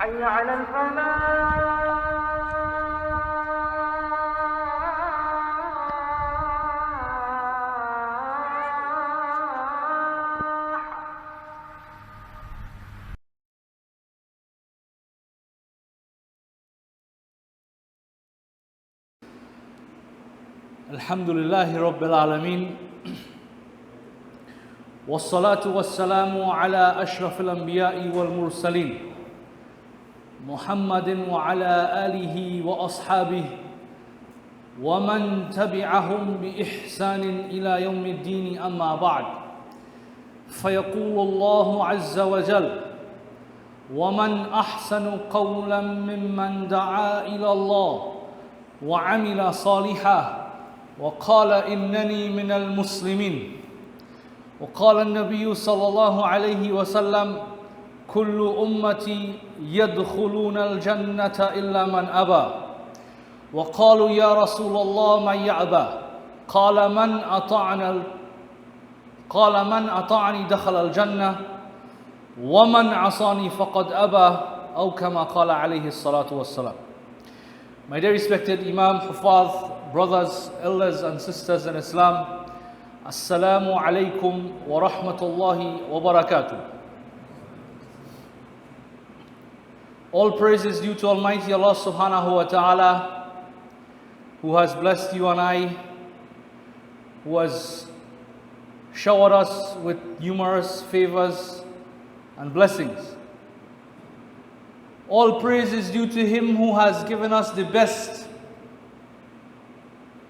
حي على الفلاح. Alhamdulillahi Rabbil Alameen. Wassalatu wassalamu ala ashrafil anbiya'i wal mursaleen. Muhammadin wa ala alihi wa ashabihi. Wa man tabi'ahum bi ihsanin ila yawmiddin amma ba'd. فيقول الله عز وجل ومن أحسن قولا ممن دعا إلى الله وعمل صالحا وقال إنني من المسلمين. وقال النبي صلى الله عليه وسلم كل أمتي يدخلون الجنة إلا من أبى. وقالوا يا رسول الله من يأبى؟ قال من أطعني دخل الجنة ومن عصاني فقد أبى أو كما قال عليه الصلاة والسلام. My dear respected Imam, Hufaz, brothers, elders and sisters in Islam, Assalamu alaikum wa rahmatullahi wa barakatuh. All praise is due to Almighty Allah subhanahu wa ta'ala, who has blessed you and I, who has showered us with numerous favors and blessings. All praise is due to Him who has given us the best,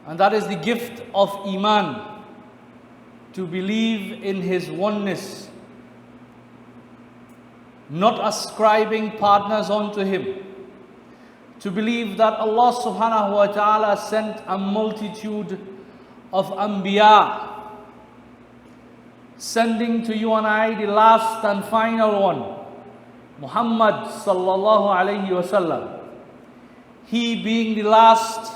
and that is the gift of Iman, to believe in His oneness, not ascribing partners unto Him, to believe that Allah subhanahu wa ta'ala sent a multitude of Anbiya, sending to you and I the last and final one, Muhammad sallallahu alayhi wasallam. He being the last,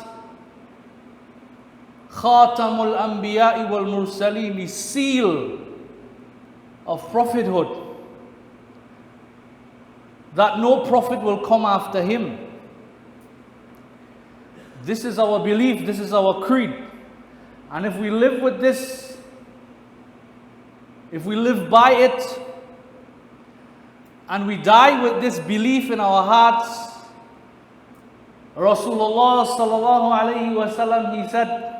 Khatamul Anbiya'i wal Mursaleen, the seal of prophethood, that no prophet will come after him. This is our belief, this is our creed. And if we live with this, if we live by it, and we die with this belief in our hearts, Rasulullah sallallahu alayhi wa sallam, he said,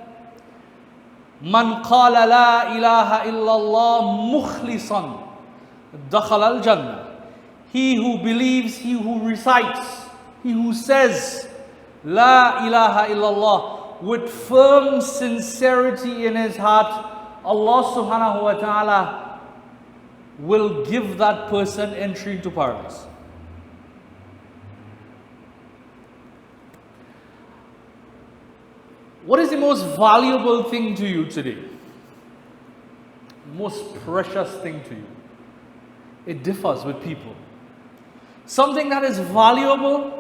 Man qala la ilaha illallah mukhlisan dakhala al-jannah. He who believes, he who recites, he who says La ilaha illallah with firm sincerity in his heart, Allah subhanahu wa ta'ala will give that person entry into paradise. What is the most valuable thing to you today? Most precious thing to you? It differs with people. Something that is valuable,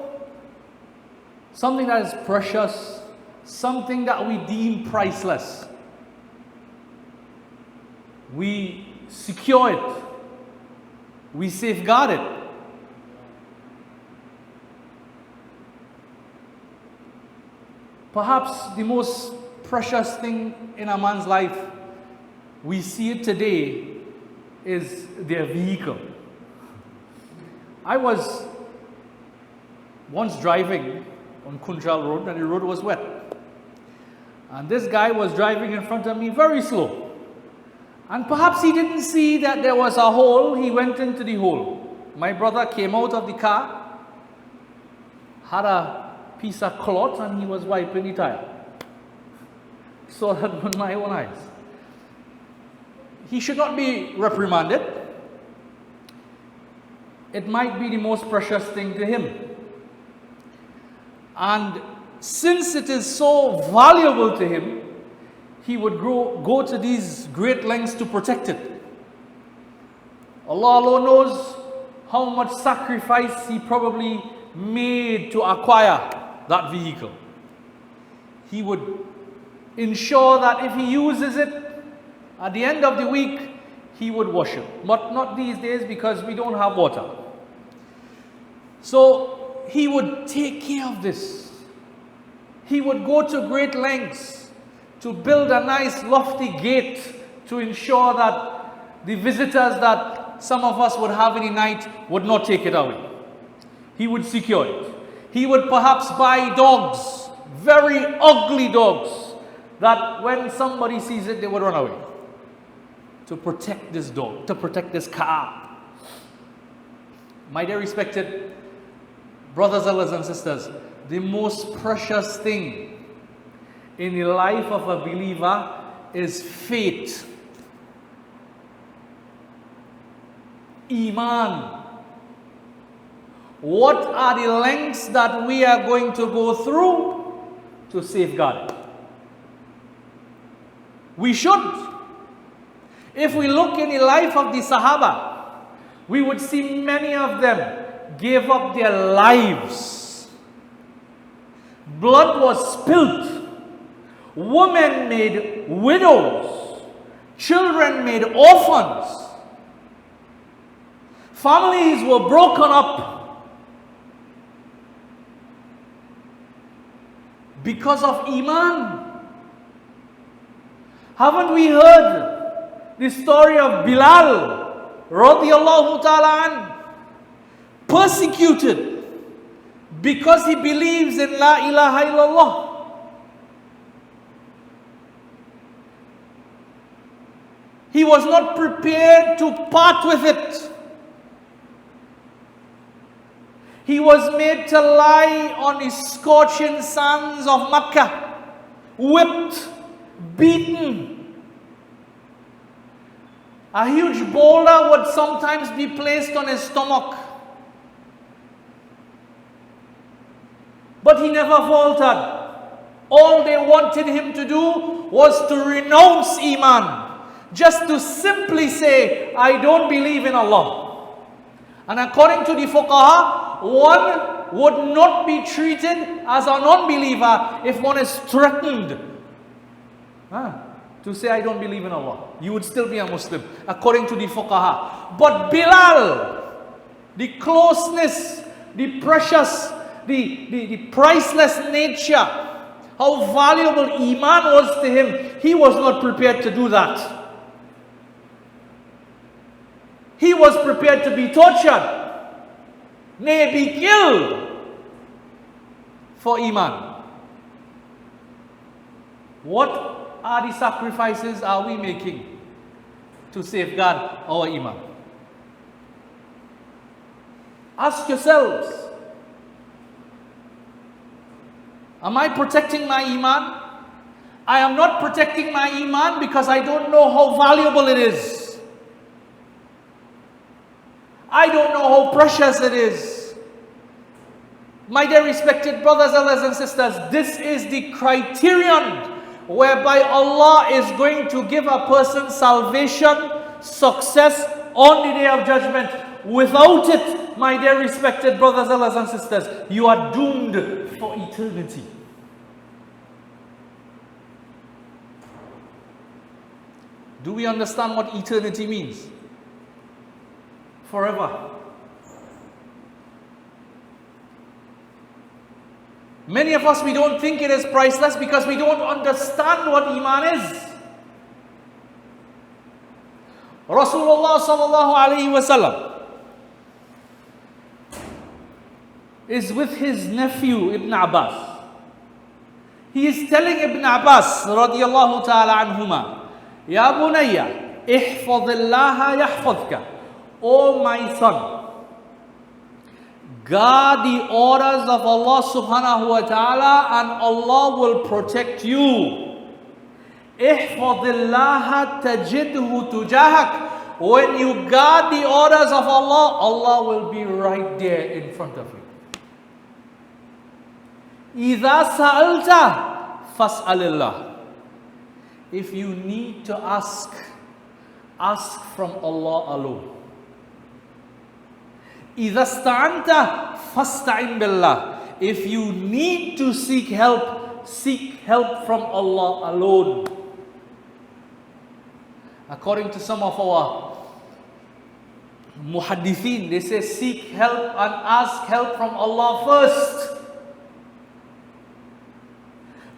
something that is precious, something that we deem priceless, we secure it, we safeguard it. Perhaps the most precious thing in a man's life, we see it today, is their vehicle. I was once driving on Kunjal Road and the road was wet. And this guy was driving in front of me very slow. And perhaps he didn't see that there was a hole. He went into the hole. My brother came out of the car, had a piece of cloth, and he was wiping the tire. Saw that with my own eyes. He should not be reprimanded. It might be the most precious thing to him. And since it is so valuable to him, he would go to these great lengths to protect it. Allah alone knows how much sacrifice he probably made to acquire that vehicle. He would ensure that if he uses it, at the end of the week, he would wash it. But not these days because we don't have water. So he would take care of this. He would go to great lengths to build a nice lofty gate to ensure that the visitors that some of us would have any night would not take it away. He would secure it. He would perhaps buy dogs, very ugly dogs, that when somebody sees it, they would run away. To protect this dog, to protect this car. My dear respected brothers and sisters, the most precious thing in the life of a believer is faith. Iman. What are the lengths that we are going to go through to safeguard it? We should. If we look in the life of the Sahaba, we would see many of them gave up their lives. Blood was spilt. Women made widows. Children made orphans. Families were broken up because of Iman. Haven't we heard the story of Bilal radiyallahu ta'ala an, persecuted because he believes in La ilaha illallah? He was not prepared to part with it. He was made to lie on the scorching sands of Makkah, whipped, beaten. A huge boulder would sometimes be placed on his stomach. But he never faltered. All they wanted him to do was to renounce Iman. Just to simply say, I don't believe in Allah. And according to the fuqaha, one would not be treated as a non-believer if one is threatened to say, I don't believe in Allah. You would still be a Muslim, according to the fuqaha. But Bilal, the closeness, the precious, the priceless nature, how valuable Iman was to him, he was not prepared to do that. He was prepared to be tortured, nay, be killed for Iman. What are the sacrifices are we making to safeguard our Iman? Ask yourselves, am I protecting my Iman? I am not protecting my Iman because I don't know how valuable it is. I don't know how precious it is. My dear respected brothers and sisters, this is the criterion whereby Allah is going to give a person salvation, success on the day of judgment. Without it, my dear respected brothers and sisters, you are doomed for eternity. Do we understand what eternity means? Forever. Many of us, we don't think it is priceless because we don't understand what Iman is. Rasulullah sallallahu alaihi wasallam is with his nephew Ibn Abbas. He is telling Ibn Abbas radiyallahu ta'ala anhuma, Ya bunayya, ihfadhillaha yahfadhka. O my son, guard the orders of Allah subhanahu wa ta'ala and Allah will protect you. Ihfadhillaha tajidhu tujahak. When you guard the orders of Allah, Allah will be right there in front of you. Idha sa'alta fas'alillah. If you need to ask from Allah alone. إِذَا اسْتَعَنْتَ فَاسْتَعِنْ بِاللَّهِ. If you need to seek help from Allah alone. According to some of our Muhaddithin, they say seek help and ask help from Allah first.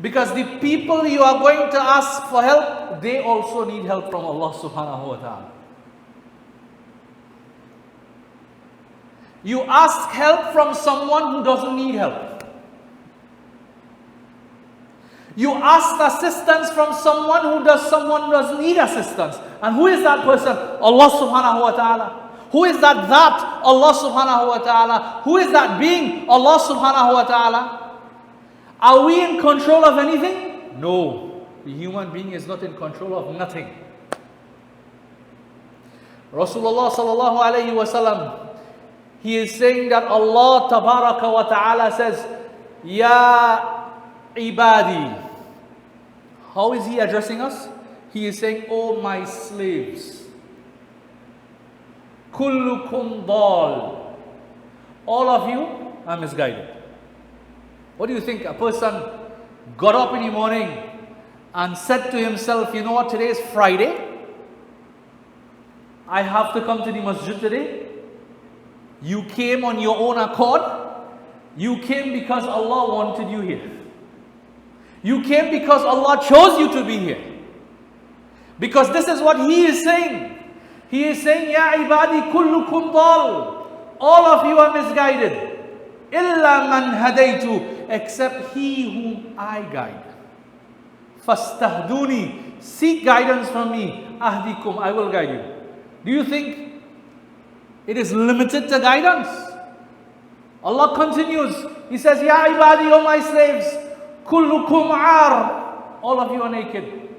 Because the people you are going to ask for help, they also need help from Allah subhanahu wa ta'ala. You ask help from someone who doesn't need help. You ask assistance from someone who doesn't need assistance. And who is that person? Allah subhanahu wa ta'ala. Who is that? Allah subhanahu wa ta'ala. Who is that being? Allah subhanahu wa ta'ala. Are we in control of anything? No. The human being is not in control of nothing. Rasulullah sallallahu alayhi wa sallam, he is saying that Allah tabaraka wa ta'ala says, Ya ibadi. How is he addressing us? He is saying, oh my slaves. Kullukum dal. All of you are misguided. What do you think? A person got up in the morning and said to himself, you know what, today is Friday. I have to come to the masjid today. You came on your own accord. You came because Allah wanted you here. You came because Allah chose you to be here. Because this is what He is saying. He is saying, Ya ibadi kullukum dal. All of you are misguided. Illa man hadaytu. Except he whom I guide. Fastahduni. Seek guidance from me. Ahdikum. I will guide you. Do you think it is limited to guidance? Allah continues. He says, Ya ibadi, O my slaves. Kullukum ar. All of you are naked.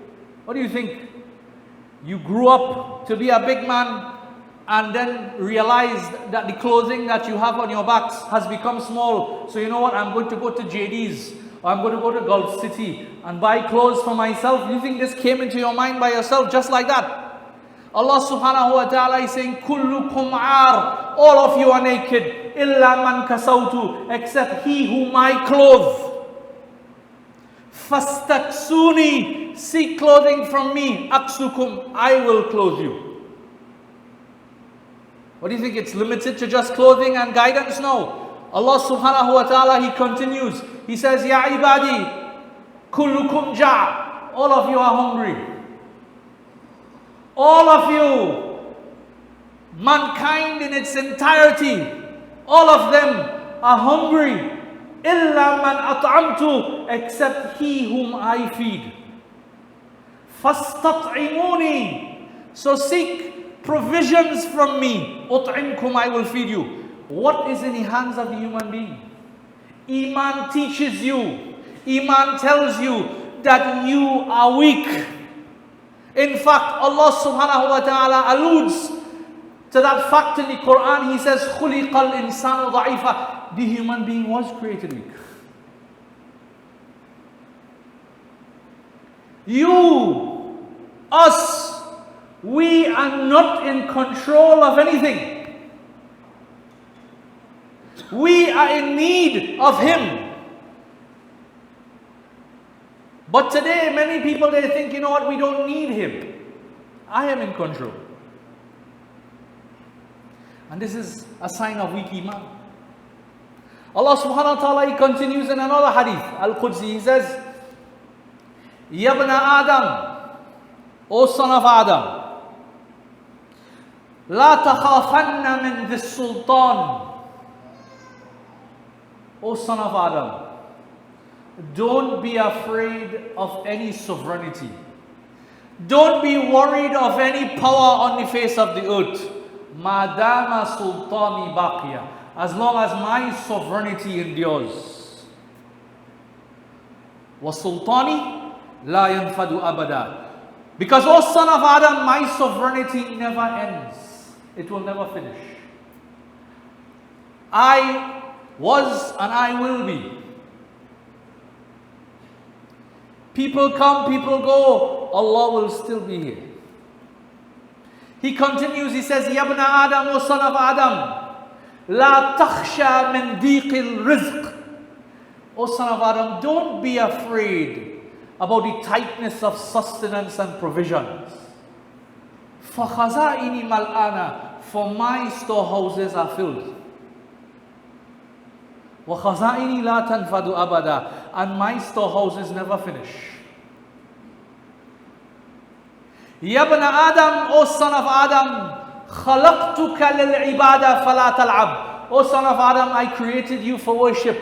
What do you think? You grew up to be a big man and then realized that the clothing that you have on your backs has become small. So you know what? I'm going to go to JD's or I'm going to go to Gulf City and buy clothes for myself. You think this came into your mind by yourself just like that? Allah subhanahu wa ta'ala is saying, Kullukum ar. All of you are naked. Illa man kasawtu. Except he whom I clothe. Fastaksuni, seek clothing from me. Aksukum, I will clothe you. What do you think? It's limited to just clothing and guidance? No. Allah subhanahu wa ta'ala, He continues. He says, Ya ibadi, kullukum ja'. All of you are hungry. All of you, mankind in its entirety, all of them are hungry. Illa man at'amtu, except he whom I feed. Fastat'imuni, so seek provisions from me. Ut'imkum, I will feed you. What is in the hands of the human being? Iman teaches you. Iman tells you that you are weak. In fact, Allah subhanahu wa ta'ala alludes to that fact in the Quran. He says, خُلِقَ الْإِنسَانُ ضَعِيفًا. The human being was created weak. You, us, we are not in control of anything. We are in need of Him. But today, many people, they think, you know what, we don't need Him. I am in control. And this is a sign of weak Iman. Allah subhanahu wa ta'ala, He continues in another hadith, Al-Qudsi, He says, Yabna Adam, O son of Adam, La takhafanna min this sultan. O son of Adam, don't be afraid of any sovereignty. Don't be worried of any power on the face of the earth. Madama sultani baqiya. As long as my sovereignty endures. Wa sultani la yanfadu abada. Because, O son of Adam, my sovereignty never ends. It will never finish. I was and I will be. People come, people go. Allah will still be here. He continues, he says, Yabna Adam, O son of Adam, La takhsha min diqil rizq. O son of Adam, don't be afraid about the tightness of sustenance and provisions. فَخَزَائِنِ مَلْآنَ for my storehouses are filled. وَخَزَائِنِي لَا تَنْفَدُ أَبَدًا, and my storehouses never finish. يَا ابْنَ آدَمْ, O son of Adam, خَلَقْتُكَ لِلْعِبَادَةِ فَلَا تَلْعَبْ. O son of Adam, I created you for worship,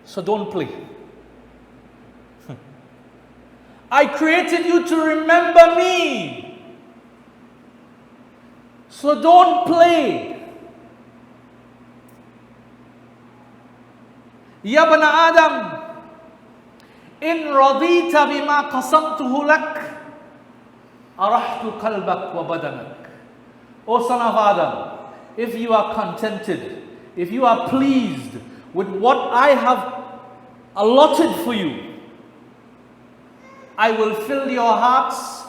so don't play. I created you to remember me, so don't play. يا ابن آدم إن رضيت بما قسمته لك أرحت قلبك وبدنك. O son of Adam, if you are contented, if you are pleased with what I have allotted for you, I will fill your hearts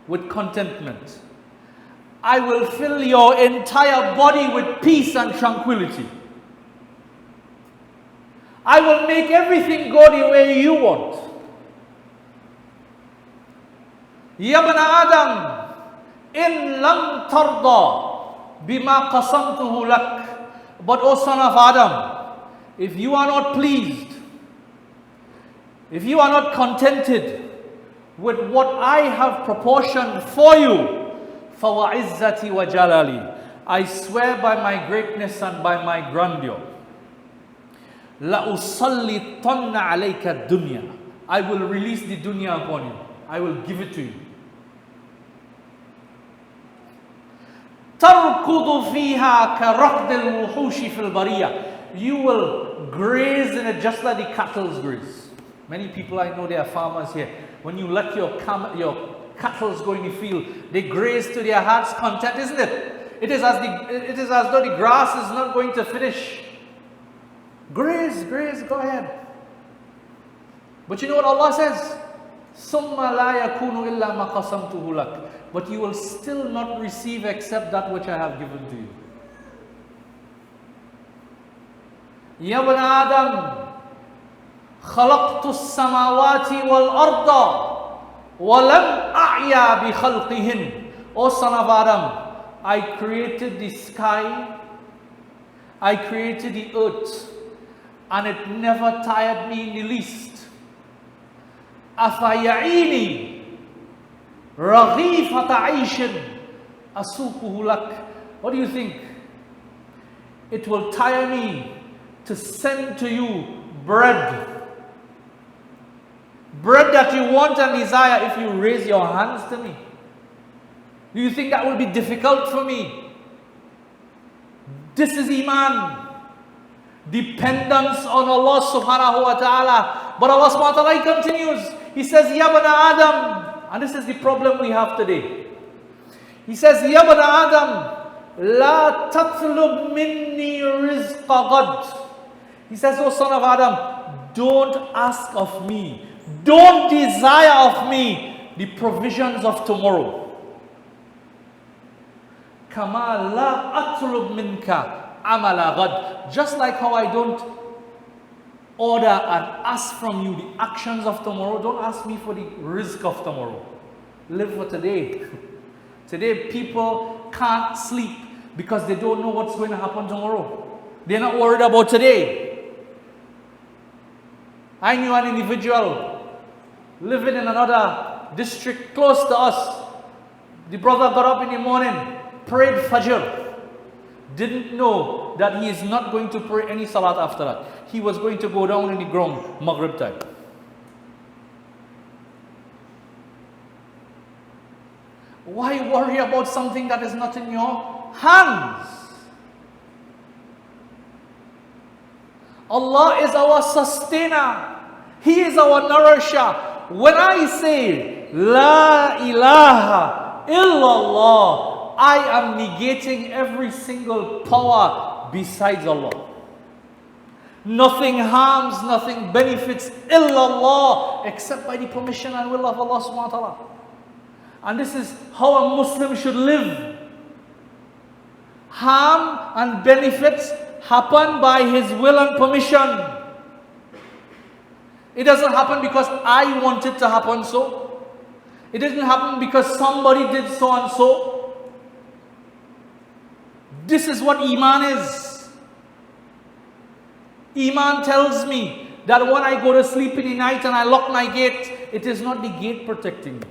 with contentment. I will fill your entire body with peace and tranquility. I will make everything go the way you want. Ya ibn Adam, in lam tarda bima qasamtuhu lak. But O son of Adam, if you are not pleased, if you are not contented with what I have proportioned for you, فَوَعِزَّتِي وَجَلَالِي, I swear by my greatness and by my grandeur, لَأُصَلِّطَنَّ عَلَيْكَ الدُّنْيَا, I will release the dunya upon you. I will give it to you. تَرْكُضُ فِيهَا كَرَقْدِ الْوُحُوشِ فِي الْبَرِيَّةِ, you will graze in it just like the cattle graze. Many people I know, they are farmers here. When you let your cattle go in the field, they graze to their heart's content, isn't it? It is as though the grass is not going to finish. Graze, graze, go ahead. But you know what Allah says? ثُمَّ لَا يَكُونُ إِلَّا مَا قَسَمْتُهُ لَكَ, but you will still not receive except that which I have given to you. يَا ابْنَ آدَمْ خَلَقْتُ السَّمَاوَاتِ وَالْأَرْضَ وَلَمْ أَعْيَا بِخَلْقِهِنْ. O son of Adam, I created the sky, I created the earth, and it never tired me in the least. أَفَيَعِينِي رَغِيفَةَ عَيْشٍ أَسُوقُهُ لَكَ. What do you think? It will tire me to send to you bread. Bread that you want and desire if you raise your hands to me. Do you think that will be difficult for me? This is Iman. Dependence on Allah subhanahu wa ta'ala. But Allah subhanahu wa ta'ala, He continues. He says, Ya ibn Adam. And this is the problem we have today. He says, Ya ibn Adam, La tatlub minni rizqa ghad. He says, O son of Adam, don't ask of me, don't desire of me the provisions of tomorrow. Kama la atlub minka amala ghad. Just like how I don't order and ask from you the actions of tomorrow, don't ask me for the rizq of tomorrow. Live for today. Today people can't sleep because they don't know what's going to happen tomorrow. They're not worried about today. I knew an individual living in another district close to us. The brother got up in the morning, prayed Fajr. Didn't know that he is not going to pray any salat after that. He was going to go down in the ground Maghrib time. Why worry about something that is not in your hands? Allah is our sustainer. He is our nourisher. When I say La ilaha illallah, I am negating every single power besides Allah. Nothing harms, nothing benefits illallah except by the permission and will of Allah subhanahu wa ta'ala. And this is how a Muslim should live. Harm and benefits happen by his will and permission. It doesn't happen because I want it to happen so. It doesn't happen because somebody did so and so. This is what Iman is. Iman tells me that when I go to sleep in the night and I lock my gate, it is not the gate protecting me.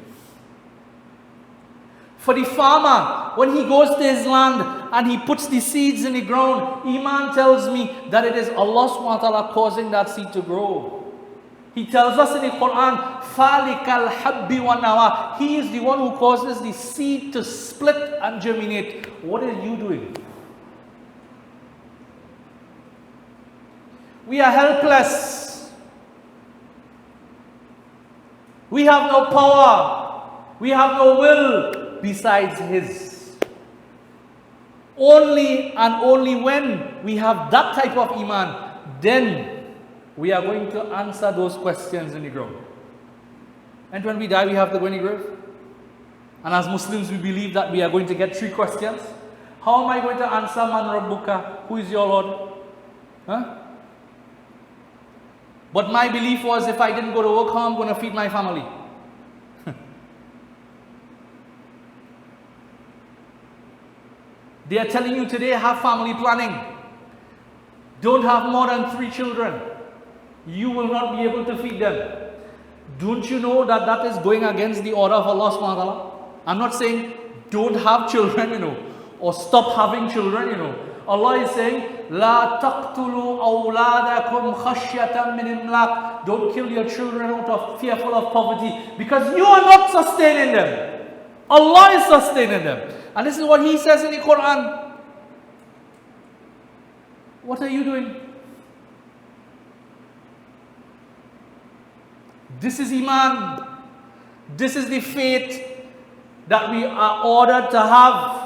For the farmer, when he goes to his land and he puts the seeds in the ground, Iman tells me that it is Allah subhanahu wa ta'ala causing that seed to grow. He tells us in the Quran, فَالِكَ الْحَبِّ وَالنَّوَى. He is the one who causes the seed to split and germinate. What are you doing? We are helpless. We have no power. We have no will besides His. Only and only when we have that type of Iman, then we are going to answer those questions in the ground. And when we die, we have to go in the grave. And as Muslims, we believe that we are going to get 3 questions. How am I going to answer Man Rabbuka? Who is your Lord? Huh? But my belief was, if I didn't go to work, how am I going to feed my family? They are telling you today, have family planning. Don't have more than 3 children. You will not be able to feed them. Don't you know that that is going against the order of Allah subhanahu wa ta'ala? I'm not saying don't have children, or stop having children, Allah is saying, La taqtulu awladakum khashyatan min imlaq. Don't kill your children out of fearful of poverty, because you are not sustaining them. Allah is sustaining them. And this is what He says in the Quran. What are you doing? This is Iman. This is the faith that we are ordered to have.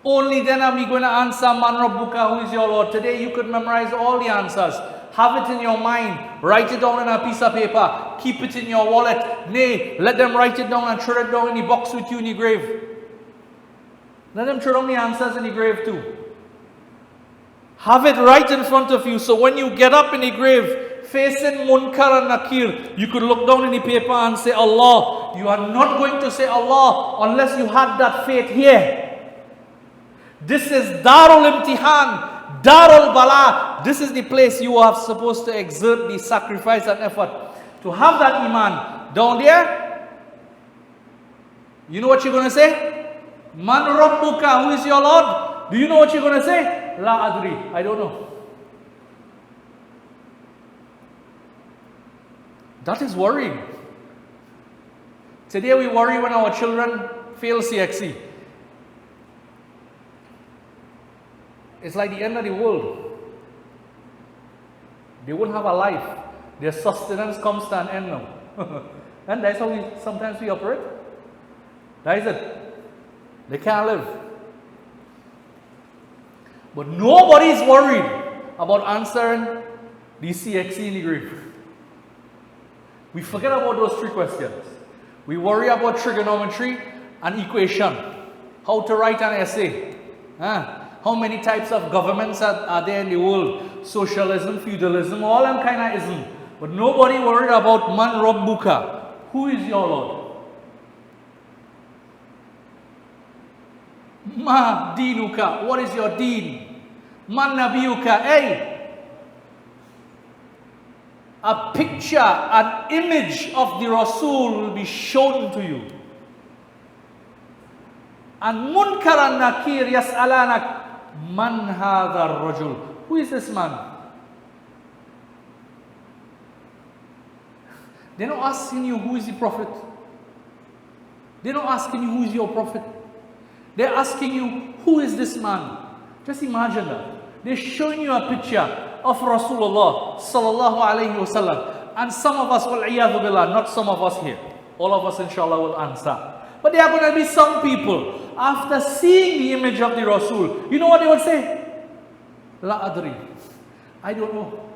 Only then are we going to answer Man Rabbuka, who is your Lord. Today you could memorize all the answers. Have it in your mind. Write it down on a piece of paper. Keep it in your wallet. Nay, let them write it down and throw it down in the box with you in the grave. Let them throw down the answers in the grave too. Have it right in front of you, so when you get up in the grave, facing Munkar and Nakir, you could look down in the paper and say Allah. You are not going to say Allah unless you had that faith here. This is Darul Imtihan, Darul Bala. This is the place you are supposed to exert the sacrifice and effort to have that Iman. Down there, you know what you're going to say? Man Rabbuka, who is your Lord? Do you know what you're going to say? La adri, I don't know. That is worrying. Today we worry when our children fail CXC. It's like the end of the world. They won't have a life. Their sustenance comes to an end now. And that's how sometimes we operate. That is it. They can't live. But nobody is worried about answering the CXC in the grave. We forget about those 3 questions. We worry about trigonometry and equation. How to write an essay. How many types of governments are there in the world? Socialism, feudalism, all them kind of ism. But nobody worried about Man Rabbuka. Who is your Lord? Ma dinuka. What is your deen? Man nabiyuka. Hey! A picture, an image of the Rasul will be shown to you. And Munkar and Nakir yas'alanak. Man hadha rajul. Who is this man? They're not asking you who is the Prophet. They're not asking you who is your Prophet. They're asking you who is this man. Just imagine that. They're showing you a picture of Rasulullah sallallahu alayhi wasallam. And some of us, wal-iyadhu billah, not some of us here. All of us inshallah will answer. But there are going to be some people, after seeing the image of the Rasul, you know what they would say? La adri. I don't know.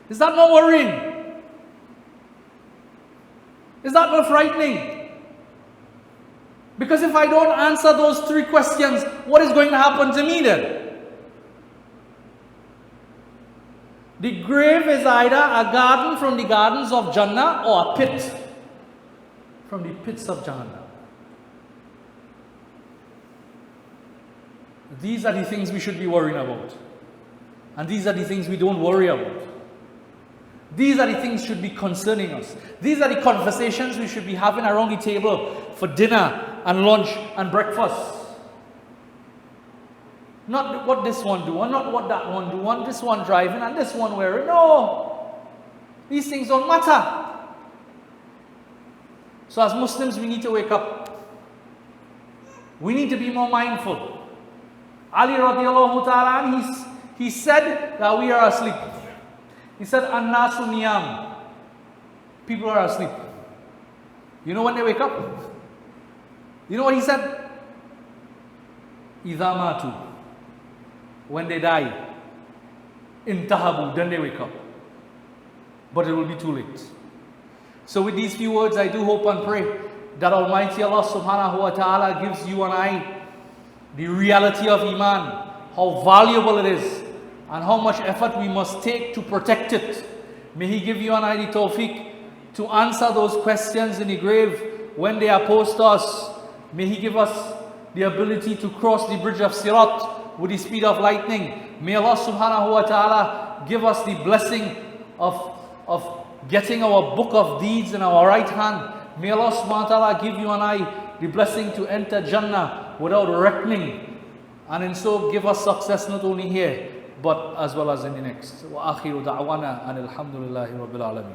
Is that not worrying? Is that not frightening? Because if I don't answer those 3 questions, what is going to happen to me then? The grave is either a garden from the gardens of Jannah or a pit from the pits of Jahannam. these are the things we should be worrying about. And these are the things we don't worry about. These are the things should be concerning us. These are the conversations we should be having around the table for dinner and lunch and breakfast. Not what this one do, and not what that one do, and this one driving and this one wearing. No! These things don't matter. So as Muslims, we need to wake up. We need to be more mindful. Ali radiallahu ta'ala, he said that we are asleep. He said, An-nasu niyam. People are asleep. You know when they wake up? You know what he said? Idha matu. When they die. Intahabu. Then they wake up. But it will be too late. So with these few words, I do hope and pray that Almighty Allah subhanahu wa ta'ala gives you and I the reality of Iman, how valuable it is, and how much effort we must take to protect it. May He give you and I the tawfiq to answer those questions in the grave when they are posed to us. May He give us the ability to cross the bridge of Sirat with the speed of lightning. May Allah subhanahu wa ta'ala give us the blessing of getting our book of deeds in our right hand. May Allah subhanahu wa ta'ala give you and I the blessing to enter Jannah without reckoning, and in so give us success not only here but as well as in the next. Wa akhiru da'wana and alhamdulillahi rabbil alameen.